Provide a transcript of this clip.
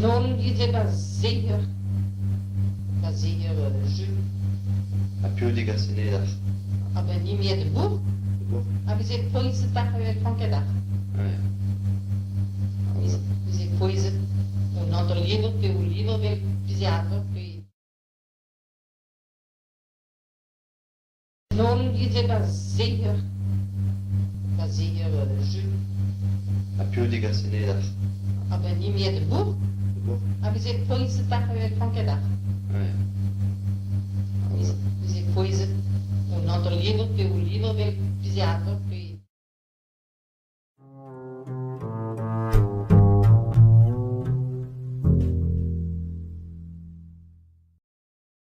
Non, je ben zeker. Ben zeker, Jules. Apiudiga senedach. Aber niet meer de boer. Maar we zijn poëzie dag van kedag. We zijn poëzie. Un altro libro, più un libro del pisiato, puis... Non, je ben zeker. Ben zeker, Jules. Apiudiga senedach. Aber niet meer de boer. Maar we zijn poëzie dag van kedag. We zijn poëzie. Un altro libro, più un libro del pisiato, puis...